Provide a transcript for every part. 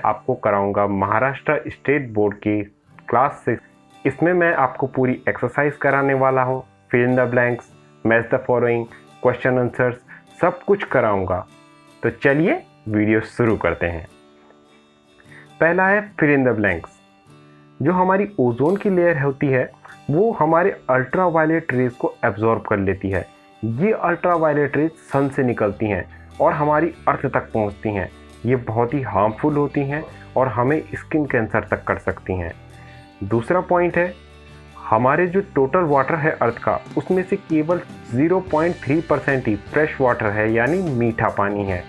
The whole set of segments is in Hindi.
आपको कराऊंगा महाराष्ट्र स्टेट बोर्ड की क्लास 6। इसमें मैं आपको पूरी एक्सरसाइज कराने वाला हूँ। Fill in the blanks, match the following, question answers सब कुछ कराऊंगा। तो चलिए वीडियो शुरू करते हैं। पहला है फिल इन द ब्लैंक्स। जो हमारी ओजोन की लेयर होती है वो हमारे अल्ट्रा वायलेट रेज को एब्जॉर्ब कर लेती है। ये अल्ट्रा वायलेट रेज सन से निकलती हैं और हमारी अर्थ तक पहुंचती हैं। ये बहुत ही हार्मफुल होती हैं और हमें स्किन कैंसर तक कर सकती हैं। दूसरा पॉइंट है, हमारे जो टोटल वाटर है अर्थ का, उसमें से केवल 0.3% ही फ्रेश वाटर है, यानी मीठा पानी है।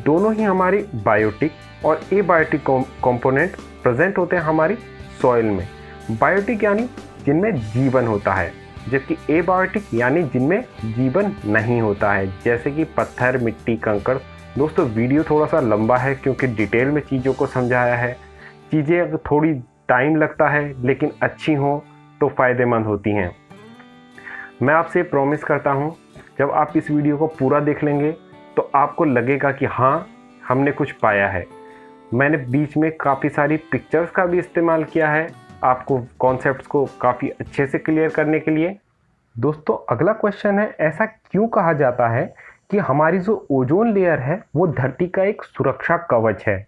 दोनों ही हमारे बायोटिक और एबायोटिक कंपोनेंट प्रेजेंट होते हैं हमारी सॉइल में। बायोटिक यानी जिनमें जीवन होता है, जबकि एबायोटिक यानी जिनमें जीवन नहीं होता है, जैसे कि पत्थर, मिट्टी, कंकड़। दोस्तों वीडियो थोड़ा सा लंबा है क्योंकि डिटेल में चीज़ों को समझाया है। चीज़ें थोड़ी टाइम लगता है लेकिन अच्छी हो तो फ़ायदेमंद होती हैं। मैं आपसे प्रॉमिस करता हूँ जब आप इस वीडियो को पूरा देख लेंगे तो आपको लगेगा कि हाँ, हमने कुछ पाया है। मैंने बीच में काफ़ी सारी पिक्चर्स का भी इस्तेमाल किया है आपको कॉन्सेप्ट्स को काफ़ी अच्छे से क्लियर करने के लिए। दोस्तों अगला क्वेश्चन है, ऐसा क्यों कहा जाता है कि हमारी जो ओजोन लेयर है वो धरती का एक सुरक्षा कवच है।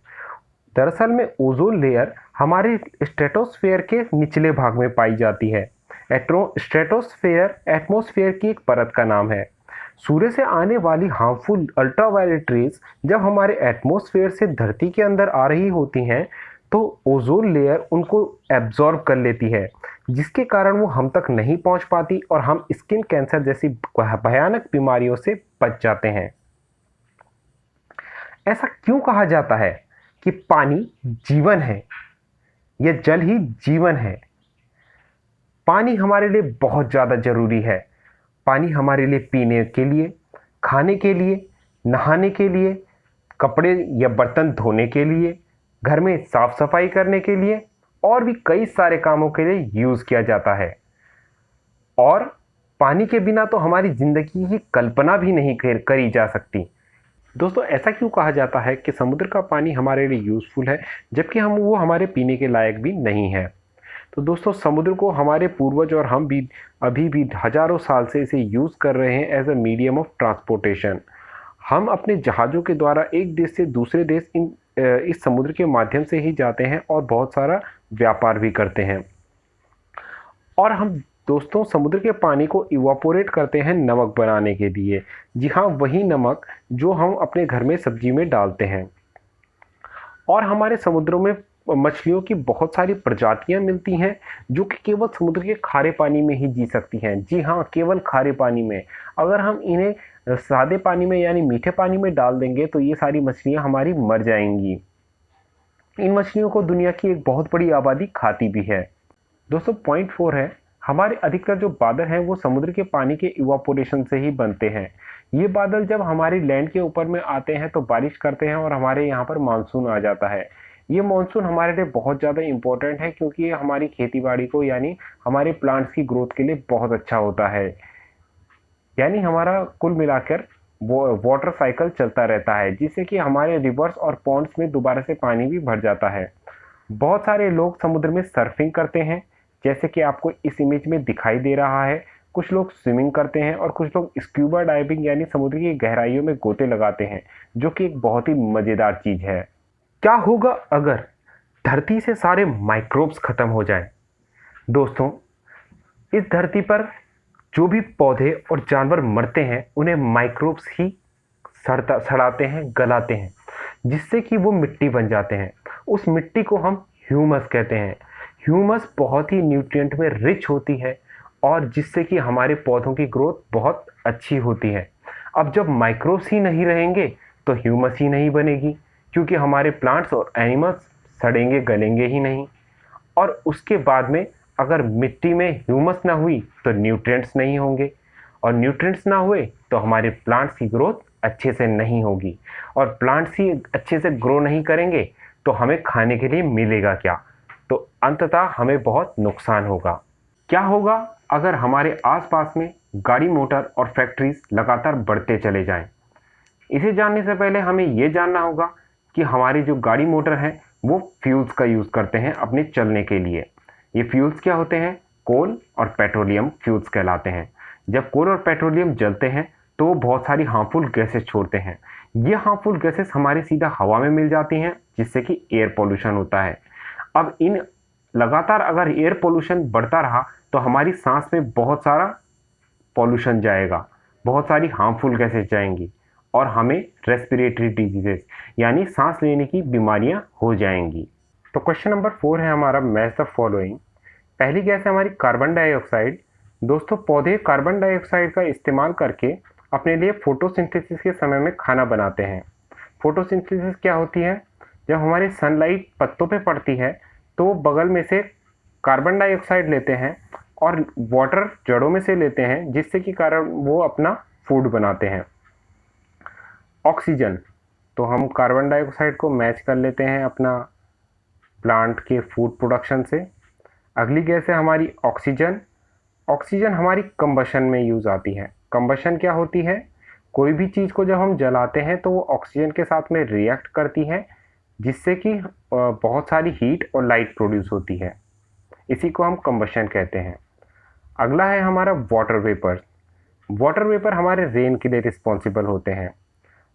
दरअसल में ओजोन लेयर हमारे स्ट्रेटोस्फेयर के निचले भाग में पाई जाती है। स्ट्रेटोस्फेयर एटमॉस्फेयर की एक परत का नाम है। सूर्य से आने वाली हार्मफुल अल्ट्रावायलेट रेज जब हमारे एटमॉस्फेयर से धरती के अंदर आ रही होती हैं तो ओजोन लेयर उनको एब्जॉर्ब कर लेती है, जिसके कारण वो हम तक नहीं पहुंच पाती और हम स्किन कैंसर जैसी भयानक बीमारियों से बच जाते हैं। ऐसा क्यों कहा जाता है कि पानी जीवन है, यह जल ही जीवन है। पानी हमारे लिए बहुत ज़्यादा ज़रूरी है। पानी हमारे लिए पीने के लिए, खाने के लिए, नहाने के लिए, कपड़े या बर्तन धोने के लिए, घर में साफ सफाई करने के लिए और भी कई सारे कामों के लिए यूज़ किया जाता है। और पानी के बिना तो हमारी ज़िंदगी की कल्पना भी नहीं करी जा सकती। दोस्तों ऐसा क्यों कहा जाता है कि समुद्र का पानी हमारे लिए यूज़फुल है जबकि वो हमारे पीने के लायक भी नहीं है। तो दोस्तों समुद्र को हमारे पूर्वज और हम भी अभी भी हज़ारों साल से इसे यूज़ कर रहे हैं as a medium of transportation. हम अपने जहाज़ों के द्वारा एक देश से दूसरे देश इस समुद्र के माध्यम से ही जाते हैं और बहुत सारा व्यापार भी करते हैं। और हम दोस्तों समुद्र के पानी को इवापोरेट करते हैं नमक बनाने के लिए। जी हाँ, वही नमक जो हम अपने घर में सब्जी में डालते हैं। और हमारे समुद्रों में मछलियों की बहुत सारी प्रजातियां मिलती हैं जो कि केवल समुद्र के खारे पानी में ही जी सकती हैं। जी हाँ, केवल खारे पानी में। अगर हम इन्हें सादे पानी में यानी मीठे पानी में डाल देंगे तो ये सारी मछलियां हमारी मर जाएंगी। इन मछलियों को दुनिया की एक बहुत बड़ी आबादी खाती भी है। दोस्तों पॉइंट 4 है, हमारे अधिकतर जो बादल हैं वो समुद्र के पानी के इवापोरेशन से ही बनते हैं। ये बादल जब हमारी लैंड के ऊपर में आते हैं तो बारिश करते हैं और हमारे यहाँ पर मानसून आ जाता है। ये मानसून हमारे लिए बहुत ज़्यादा इम्पोर्टेंट है क्योंकि ये हमारी खेतीबाड़ी को यानी हमारे प्लांट्स की ग्रोथ के लिए बहुत अच्छा होता है। यानी हमारा कुल मिलाकर वाटर साइकिल चलता रहता है जिससे कि हमारे रिवर्स और पॉन्ड्स में दोबारा से पानी भी भर जाता है। बहुत सारे लोग समुद्र में सर्फिंग करते हैं, जैसे कि आपको इस इमेज में दिखाई दे रहा है। कुछ लोग स्विमिंग करते हैं और कुछ लोग स्क्यूबा डाइविंग यानी समुद्र की गहराइयों में गोते लगाते हैं, जो कि एक बहुत ही मज़ेदार चीज़ है। क्या होगा अगर धरती से सारे माइक्रोब्स खत्म हो जाएं? दोस्तों इस धरती पर जो भी पौधे और जानवर मरते हैं उन्हें माइक्रोब्स ही सड़ाते हैं, गलाते हैं, जिससे कि वो मिट्टी बन जाते हैं। उस मिट्टी को हम ह्यूमस कहते हैं। ह्यूमस बहुत ही न्यूट्रिएंट में रिच होती है और जिससे कि हमारे पौधों की ग्रोथ बहुत अच्छी होती है। अब जब माइक्रोब्स ही नहीं रहेंगे तो ह्यूमस ही नहीं बनेगी, क्योंकि हमारे प्लांट्स और एनिमल्स सड़ेंगे, गलेंगे ही नहीं। और उसके बाद में अगर मिट्टी में ह्यूमस ना हुई तो न्यूट्रिएंट्स नहीं होंगे, और न्यूट्रिएंट्स ना हुए तो हमारे प्लांट्स की ग्रोथ अच्छे से नहीं होगी, और प्लांट्स ही अच्छे से ग्रो नहीं करेंगे तो हमें खाने के लिए मिलेगा क्या? तो अंततः हमें बहुत नुकसान होगा। क्या होगा अगर हमारे आसपास में गाड़ी, मोटर और फैक्ट्रीज लगातार बढ़ते चले जाएं? इसे जानने से पहले हमें ये जानना होगा कि हमारी जो गाड़ी मोटर है वो फ्यूल्स का यूज़ करते हैं अपने चलने के लिए। ये फ्यूल्स क्या होते हैं? कोल और पेट्रोलियम फ्यूल्स कहलाते हैं। जब कोल और पेट्रोलियम जलते हैं तो वो बहुत सारी हार्मफुल गैसेस छोड़ते हैं। ये हार्मफुल गैसेस हमारी सीधा हवा में मिल जाती हैं, जिससे कि एयर पोल्यूशन होता है। अब इन लगातार अगर एयर पोल्यूशन बढ़ता रहा तो हमारी सांस में बहुत सारा पॉल्यूशन जाएगा, बहुत सारी हार्मफुल गैसेस जाएंगी और हमें रेस्पिरेटरी डिजीजेस यानी सांस लेने की बीमारियां हो जाएंगी। तो क्वेश्चन नंबर 4 है हमारा, मैच द फॉलोइंग। पहली गैस है हमारी कार्बन डाइऑक्साइड। दोस्तों, पौधे कार्बन डाइऑक्साइड का इस्तेमाल करके अपने लिए फोटोसिंथेसिस के समय में खाना बनाते हैं। फोटोसिंथेसिस क्या होती है? जब हमारी सनलाइट पत्तों पे पड़ती है तो बगल में से कार्बन डाइऑक्साइड लेते हैं और वाटर जड़ों में से लेते हैं, जिससे कि कारण वो अपना फूड बनाते हैं। ऑक्सीजन, तो हम कार्बन डाइऑक्साइड को मैच कर लेते हैं अपना प्लांट के फूड प्रोडक्शन से। अगली गैस है हमारी ऑक्सीजन। ऑक्सीजन हमारी कंबशन में यूज़ आती है। कंबशन क्या होती है? कोई भी चीज़ को जब हम जलाते हैं तो वो ऑक्सीजन के साथ में रिएक्ट करती है, जिससे कि बहुत सारी हीट और लाइट प्रोड्यूस होती है। इसी को हम कंबशन कहते हैं। अगला है हमारा वाटर वेपर। वाटर वेपर हमारे रेन के लिए रिस्पॉन्सिबल होते हैं।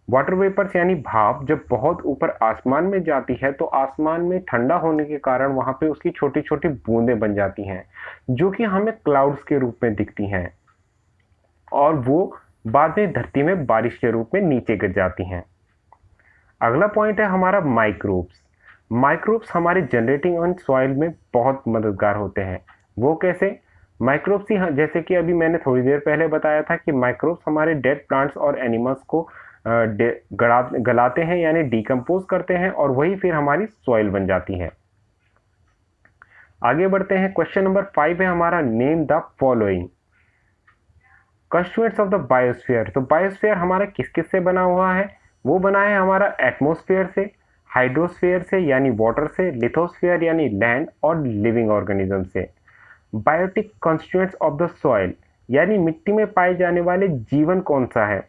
वाटर वेपर्स यानी भाप जब बहुत ऊपर आसमान में जाती है तो आसमान में ठंडा होने के कारण वहाँ पे उसकी छोटी छोटी बूंदें बन जाती हैं, जो कि हमें क्लाउड्स के रूप में दिखती हैं और वो बाद में धरती में बारिश के रूप में नीचे गिर जाती हैं। अगला पॉइंट है हमारा माइक्रोब्स। माइक्रोब्स हमारे जनरेटिंग ऑन सॉइल में बहुत मददगार होते हैं। वो कैसे? माइक्रोब्स ही, जैसे कि अभी मैंने थोड़ी देर पहले बताया था कि माइक्रोब्स हमारे डेड प्लांट्स और एनिमल्स को गलाते हैं यानी डिकम्पोज करते हैं और वही फिर हमारी सॉइल बन जाती है। आगे बढ़ते हैं। क्वेश्चन नंबर 5 है हमारा, name the following constituents of the biosphere. तो बायोस्फीयर हमारा किस किस से बना हुआ है? वो बना है हमारा एटमॉस्फेयर से, हाइड्रोस्फीयर से यानी वाटर से, लिथोस्फीयर यानी लैंड और लिविंग ऑर्गेनिज्म से। Biotic constituents of the soil यानी मिट्टी में पाए जाने वाले जीवन कौन सा है?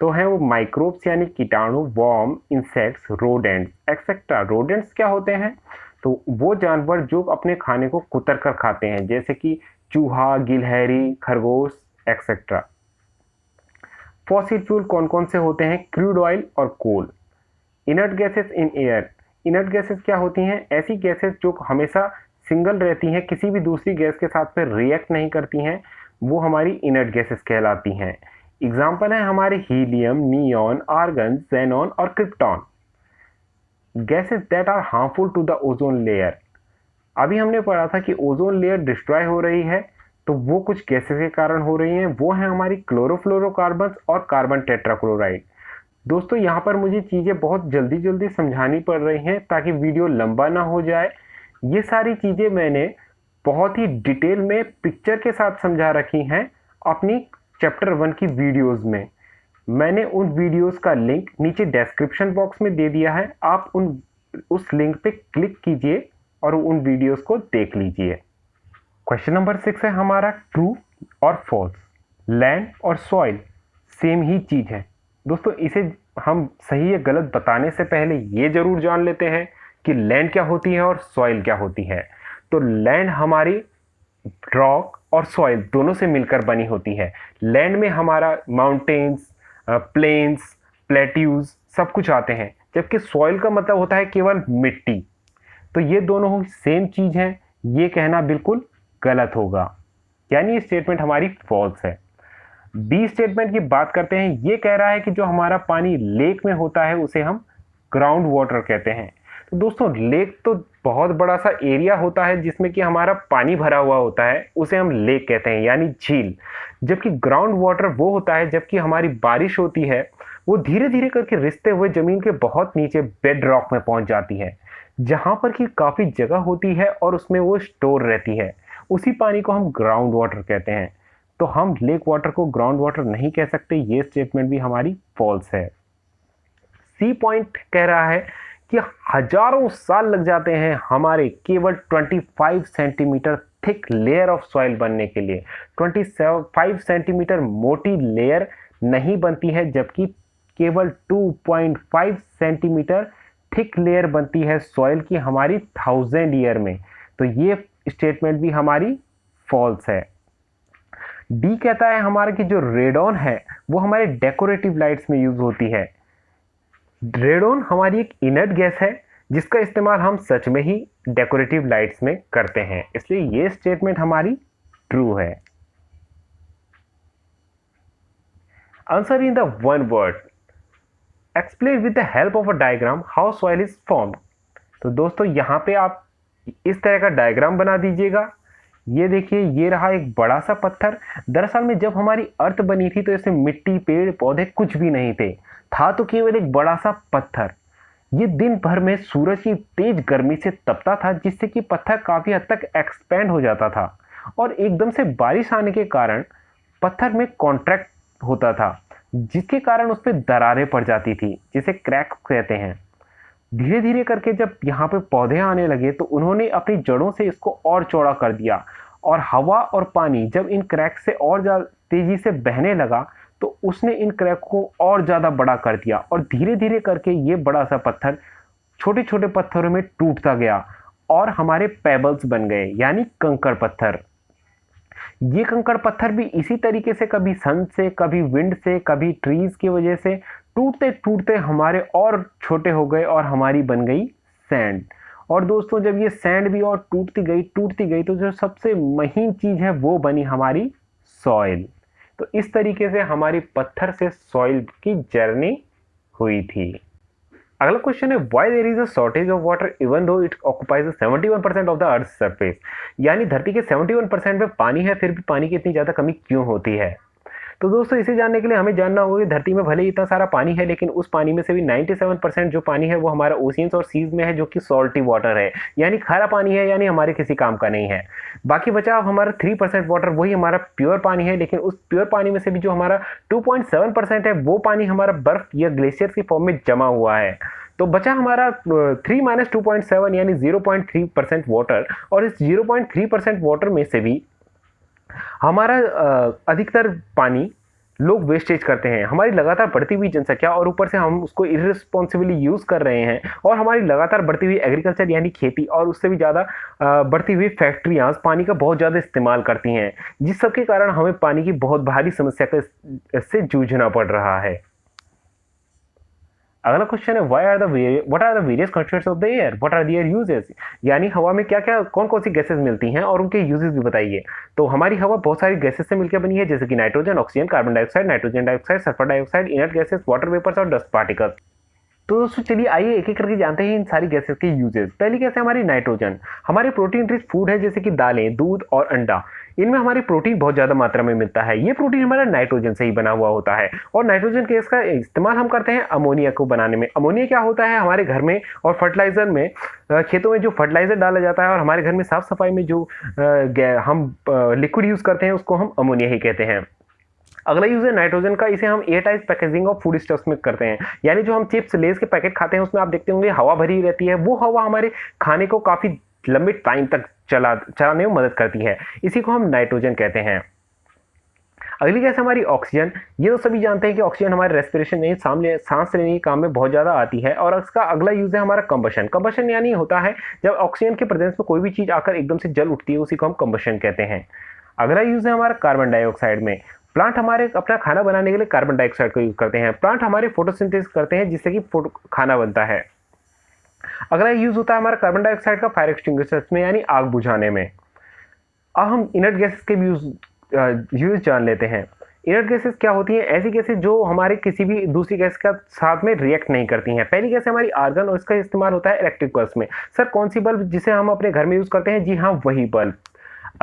तो है वो माइक्रोब्स यानी कीटाणु, worm, insects, rodents etcetera. Rodents क्या होते हैं? तो वो जानवर जो अपने खाने को कुतर कर खाते हैं, जैसे कि चूहा, गिलहरी, खरगोश एक्सेट्रा। फॉसिल फ्यूल कौन कौन से होते हैं? क्रूड ऑयल और coal. Inert gases in air. Inert gases क्या होती हैं? ऐसी गैसेस जो हमेशा सिंगल रहती हैं, किसी भी दूसरी गैस के साथ में रिएक्ट नहीं करती हैं, वो हमारी इनर्ट गैसेस कहलाती हैं। एग्जाम्पल है हमारे हीलियम, नियॉन, आर्गन, जेनॉन और krypton. Gases that are harmful to the ozone layer. अभी हमने पढ़ा था कि ओजोन लेयर डिस्ट्रॉय हो रही है, तो वो कुछ गैसेस के कारण हो रही हैं। वो है हमारी क्लोरोफ्लोरोकार्बन्स और कार्बन टेट्राक्लोराइड। दोस्तों, यहाँ पर मुझे चीज़ें बहुत जल्दी जल्दी समझानी पड़ रही हैं ताकि वीडियो लंबा ना हो जाए। ये सारी चीज़ें मैंने बहुत ही डिटेल में पिक्चर के साथ समझा रखी हैं अपनी चैप्टर 1 की वीडियोस में। मैंने उन वीडियोस का लिंक नीचे डिस्क्रिप्शन बॉक्स में दे दिया है। आप उस लिंक पे क्लिक कीजिए और उन वीडियोस को देख लीजिए। क्वेश्चन नंबर 6 है हमारा, ट्रू और फॉल्स। लैंड और सॉइल सेम ही चीज़ है। दोस्तों, इसे हम सही या गलत बताने से पहले ये जरूर जान लेते हैं कि लैंड क्या होती है और सॉइल क्या होती है। तो लैंड हमारी रॉक और सॉइल दोनों से मिलकर बनी होती है। लैंड में हमारा माउंटेन्स, प्लेन्स, प्लेट्यूज सब कुछ आते हैं, जबकि सॉइल का मतलब होता है केवल मिट्टी। तो ये दोनों सेम चीज़ हैं, ये कहना बिल्कुल गलत होगा, यानी ये स्टेटमेंट हमारी फॉल्स है। बी स्टेटमेंट की बात करते हैं। ये कह रहा है कि जो हमारा पानी लेक में होता है उसे हम ग्राउंड वाटर कहते हैं। तो दोस्तों, लेक तो बहुत बड़ा सा एरिया होता है जिसमें कि हमारा पानी भरा हुआ होता है, उसे हम लेक कहते हैं यानी झील। जबकि ग्राउंड वाटर वो होता है जबकि हमारी बारिश होती है, वो धीरे धीरे करके रिसते हुए जमीन के बहुत नीचे बेड रॉक में पहुंच जाती है, जहां पर कि काफी जगह होती है और उसमें वो स्टोर रहती है। उसी पानी को हम ग्राउंड वाटर कहते हैं। तो हम लेक वाटर को ग्राउंड वाटर नहीं कह सकते। ये स्टेटमेंट भी हमारी फॉल्स है। सी पॉइंट कह रहा है कि हजारों साल लग जाते हैं हमारे केवल 25 centimetre thick layer of soil बनने के लिए। 25 सेंटीमीटर मोटी लेयर नहीं बनती है, जबकि केवल 2.5 सेंटीमीटर थिक लेयर बनती है सॉइल की हमारी 1000 ईयर में। तो ये स्टेटमेंट भी हमारी फॉल्स है। डी कहता है हमारा कि जो रेडॉन है वो हमारे डेकोरेटिव लाइट्स में यूज होती है। रेडॉन हमारी एक इनर्ट गैस है जिसका इस्तेमाल हम सच में ही डेकोरेटिव लाइट्स में करते हैं, इसलिए ये स्टेटमेंट हमारी ट्रू है। Answer in the one word, explain with the help of a diagram how soil is formed. तो दोस्तों यहाँ पे आप इस तरह का डायग्राम बना दीजिएगा। ये देखिए, ये रहा एक बड़ा सा पत्थर। दरअसल में जब हमारी अर्थ बनी थी तो इसमें मिट्टी, पेड़ पौधे कुछ भी नहीं थे, था तो केवल एक बड़ा सा पत्थर। ये दिन भर में सूरज की तेज गर्मी से तपता था, जिससे कि पत्थर काफी हद तक एक्सपैंड हो जाता था और एकदम से बारिश आने के कारण पत्थर में कॉन्ट्रैक्ट होता था, जिसके कारण उस पर दरारें पड़ जाती थी, जिसे क्रैक कहते हैं। धीरे धीरे करके जब यहाँ पे पौधे आने लगे तो उन्होंने अपनी जड़ों से इसको और चौड़ा कर दिया, और हवा और पानी जब इन क्रैक से और ज़्यादा तेजी से बहने लगा तो उसने इन क्रैक को और ज़्यादा बड़ा कर दिया, और धीरे धीरे करके ये बड़ा सा पत्थर छोटे छोटे पत्थरों में टूटता गया और हमारे पेबल्स बन गए, यानी कंकड़ पत्थर। ये कंकड़ पत्थर भी इसी तरीके से कभी सन से, कभी विंड से, कभी ट्रीज की वजह से टूटते टूटते हमारे और छोटे हो गए और हमारी बन गई सैंड। और दोस्तों जब ये सैंड भी और टूटती गई तो जो सबसे महीन चीज है वो बनी हमारी सॉइल। तो इस तरीके से हमारी पत्थर से सॉइल की जर्नी हुई थी। अगला क्वेश्चन है, why there is a shortage of water even though it occupies 71% of the earth surface. यानी धरती के 71% में पानी है, फिर भी पानी की इतनी ज़्यादा कमी क्यों होती है। तो दोस्तों इसे जानने के लिए हमें जानना होगा कि धरती में भले ही इतना सारा पानी है, लेकिन उस पानी में से भी 97% जो पानी है वो हमारा ओशियंस और सीज में है, जो कि सॉल्टी वाटर है, यानी खारा पानी है, यानी हमारे किसी काम का नहीं है। बाकी बचा हमारा 3% वाटर, वही हमारा प्योर पानी है, लेकिन उस प्योर पानी में से भी जो हमारा 2.7% है वो पानी हमारा बर्फ या ग्लेशियर की फॉर्म में जमा हुआ है। तो बचा हमारा 3 - 2.7 यानी 0.3% वाटर, और इस 0.3% वाटर में से भी हमारा अधिकतर पानी लोग वेस्टेज करते हैं। हमारी लगातार बढ़ती हुई जनसंख्या और ऊपर से हम उसको इररिस्पॉन्सिबली यूज़ कर रहे हैं, और हमारी लगातार बढ़ती हुई एग्रीकल्चर यानी खेती, और उससे भी ज़्यादा बढ़ती हुई फैक्ट्रियाँ पानी का बहुत ज़्यादा इस्तेमाल करती हैं, जिस सब के कारण हमें पानी की बहुत भारी समस्या से जूझना पड़ रहा है। अगला क्वेश्चन है, what are the various constituents of the air, what are their uses. यानी हवा में क्या क्या कौन कौन सी गैसेस मिलती हैं और उनके यूजेस भी बताइए। तो हमारी हवा बहुत सारी गैसेस से मिलकर बनी है, जैसे कि nitrogen, oxygen, carbon dioxide, nitrogen dioxide, sulphur dioxide, inert gases, water vapours और डस्ट पार्टिकल्स। तो दोस्तों चलिए आइए एक एक करके जानते हैं इन सारी गैसेस के यूजेस। पहली गैस है हमारी नाइट्रोजन। हमारे प्रोटीन रिच फूड है, जैसे कि दालें, दूध और अंडा, इनमें हमारी प्रोटीन बहुत ज़्यादा मात्रा में मिलता है। ये प्रोटीन हमारा नाइट्रोजन से ही बना हुआ होता है, और नाइट्रोजन गैस का इस्तेमाल हम करते हैं अमोनिया को बनाने में। अमोनिया क्या होता है, हमारे घर में और फर्टिलाइजर में, खेतों में जो फर्टिलाइजर डाला जाता है, और हमारे घर में साफ सफाई में जो हम लिक्विड यूज़ करते हैं उसको हम अमोनिया ही कहते हैं। अगला यूज है नाइट्रोजन का, इसे हम airtight packaging of food stuffs में करते हैं। यानी जो हम चिप्स, लेस के पैकेट खाते हैं उसमें आप देखते होंगे हवा भरी रहती है, वो हवा हमारे खाने को काफी लंबे टाइम तक चलाने में मदद करती है, इसी को हम नाइट्रोजन कहते हैं। अगली गैस हमारी ऑक्सीजन। ये तो सभी जानते हैं कि ऑक्सीजन हमारे रेस्पिरेशन यानी सांस लेने के काम में बहुत ज़्यादा आती है, और इसका अगला यूज है हमारा कंबशन। कंबशन यानी होता है जब ऑक्सीजन के प्रेजेंस में कोई भी चीज़ आकर एकदम से जल उठती है, उसी को हम कंबशन कहते हैं। अगला यूज है हमारा कार्बन डाइऑक्साइड में। प्लांट हमारे अपना खाना बनाने के लिए कार्बन डाइऑक्साइड का यूज करते हैं। प्लांट हमारे फोटोसिंथेसिस करते हैं, जिससे कि खाना बनता है। अगला यूज होता है हमारा कार्बन डाइऑक्साइड का फायर एक्सटिंग्विशर्स में, यानी आग बुझाने में। अब हम इनर्ट गैसेस के भी यूज जान लेते हैं। इनर्ट गैसेस क्या होती हैं, ऐसी गैसेस जो हमारे किसी भी दूसरी गैस का साथ में रिएक्ट नहीं करती हैं। पहली गैस है हमारी आर्गन, और इसका इस्तेमाल होता है इलेक्ट्रिक बल्ब में। सर कौन सी बल्ब जिसे हम अपने घर में यूज करते हैं, जी हाँ वही बल्ब।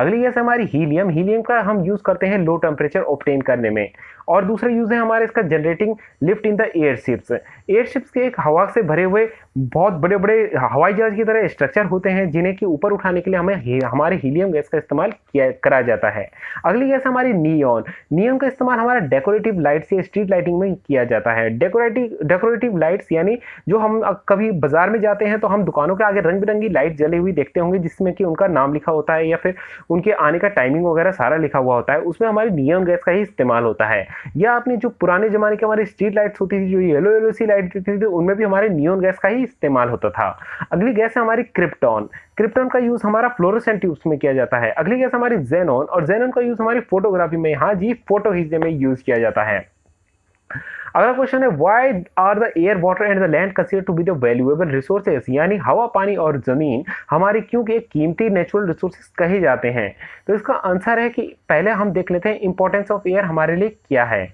अगली गैस है हमारी हीलियम। हीलियम का हम यूज करते हैं लो टेम्परेचर ऑब्टेन करने में। और दूसरा यूज है हमारे इसका generating lift in the airships. Airships के एक हवा से भरे हुए बहुत बड़े बड़े हवाई जहाज की तरह स्ट्रक्चर होते हैं, जिन्हें कि ऊपर उठाने के लिए हमें हमारे हीलियम गैस का इस्तेमाल करा जाता है। अगली गैस हमारी नियॉन। नियॉन का इस्तेमाल हमारा डेकोरेटिव लाइट्स या स्ट्रीट लाइटिंग में किया जाता है। डेकोरेटिव लाइट्स यानी जो हम कभी बाजार में जाते हैं तो हम दुकानों के आगे रंग बिरंगी लाइट जली हुई देखते होंगे, जिसमें कि उनका नाम लिखा होता है या फिर उनके आने का टाइमिंग वगैरह सारा लिखा हुआ होता है, उसमें हमारी नियॉन गैस का ही इस्तेमाल होता है। या अपनी जो पुराने ज़माने की हमारी स्ट्रीट लाइट्स होती थी, जो येलो येलो सी लाइट होती थी, उनमें भी हमारे नियॉन गैस का ही इस्तेमाल होता था। अगली गैस है हमारी क्रिप्टॉन। क्रिप्टॉन का यूज़ हमारा फ्लोरोसेंट यूज में किया जाता है। अगली गैस हमारी जेनॉन, और जेनॉन का यूज़ हमारी फोटोग्राफी में, हाँ जी, फोटो खींचने में यूज़ किया जाता है। अगला क्वेश्चन है, why are the air water and the land considered to be the valuable resources, यानी हवा, पानी और जमीन हमारे क्यों के कीमती नेचुरल रिसोर्सेज कहे जाते हैं। तो इसका आंसर है कि पहले हम देख लेते हैं इंपॉर्टेंस ऑफ एयर हमारे लिए क्या है।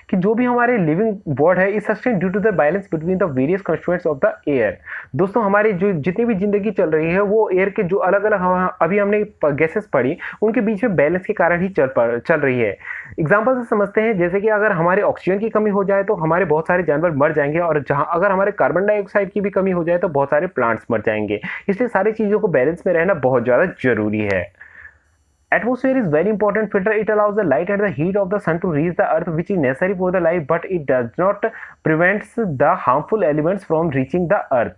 कि जो भी हमारे लिविंग वर्ल्ड है is sustain due to the balance between the various constituents of the air. दोस्तों हमारी जो जितनी भी जिंदगी चल रही है वो एयर के जो अलग अलग अभी हमने गैसेस पढ़ी उनके बीच में बैलेंस के कारण ही चल रही है। एग्जाम्पल से समझते हैं, जैसे कि अगर हमारे ऑक्सीजन की कमी हो जाए तो हमारे बहुत सारे जानवर मर जाएंगे, और जहाँ अगर हमारे कार्बन डाइऑक्साइड की भी कमी हो जाए तो बहुत सारे प्लांट्स मर जाएंगे। इसलिए सारी चीज़ों को बैलेंस में रहना बहुत ज़्यादा जरूरी है। Atmosphere is very important filter. It allows the light and the heat of the sun to reach the earth, which is necessary for the life, but it does not prevents the harmful elements from reaching the earth.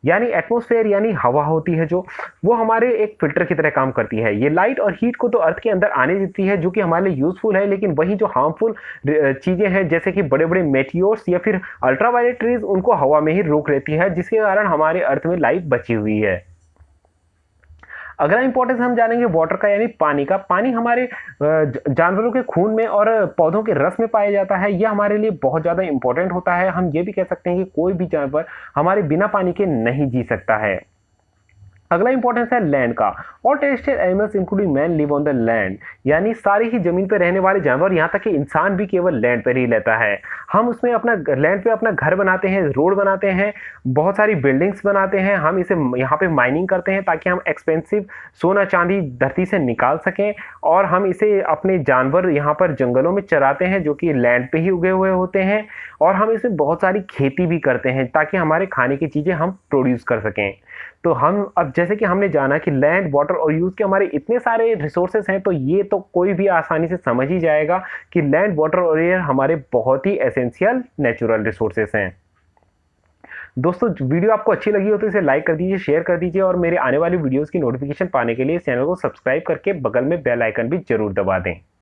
यानी एटमॉस्फेयर यानी हवा होती है जो, वो हमारे एक फिल्टर की तरह काम करती है। ये लाइट और हीट को तो अर्थ के अंदर आने देती है, जो कि हमारे लिए यूजफुल है, लेकिन वही जो हार्मफुल चीज़ें हैं जैसे कि बड़े बड़े मेटियोर्स या फिर अल्ट्रावायलेट रेज, उनको हवा में ही रोक लेती है, जिसके कारण हमारे अर्थ में लाइफ बची हुई है। अगला इंपॉर्टेंस हम जानेंगे वाटर का, यानी पानी का। पानी हमारे जानवरों के खून में और पौधों के रस में पाया जाता है। यह हमारे लिए बहुत ज़्यादा इंपॉर्टेंट होता है। हम ये भी कह सकते हैं कि कोई भी जानवर हमारे बिना पानी के नहीं जी सकता है। अगला इंपॉर्टेंस है लैंड का। All terrestrial animals including man live on the land, यानी सारी ही जमीन पर रहने वाले जानवर, यहाँ तक कि इंसान भी केवल लैंड पर ही रहता है। हम उसमें अपना लैंड पे अपना घर बनाते हैं, रोड बनाते हैं, बहुत सारी बिल्डिंग्स बनाते हैं। हम इसे यहाँ पे माइनिंग करते हैं ताकि हम एक्सपेंसिव सोना चांदी धरती से निकाल सकें, और हम इसे अपने जानवर यहाँ पर जंगलों में चराते हैं जो कि लैंड पे ही उगे हुए होते हैं, और हम इसमें बहुत सारी खेती भी करते हैं ताकि हमारे खाने की चीज़ें हम प्रोड्यूस कर सकें। तो हम अब जैसे कि हमने जाना कि लैंड, वाटर और यूज़ के हमारे इतने सारे रिसोर्सेज हैं, तो ये तो कोई भी आसानी से समझ ही जाएगा कि लैंड, वाटर और एयर हमारे बहुत ही एसेंशियल नेचुरल रिसोर्सेज हैं। दोस्तों वीडियो आपको अच्छी लगी हो तो इसे लाइक कर दीजिए, शेयर कर दीजिए, और मेरे आने वाली वीडियोज़ की नोटिफिकेशन पाने के लिए इस चैनल को सब्सक्राइब करके बगल में बेल आइकन भी जरूर दबा दें।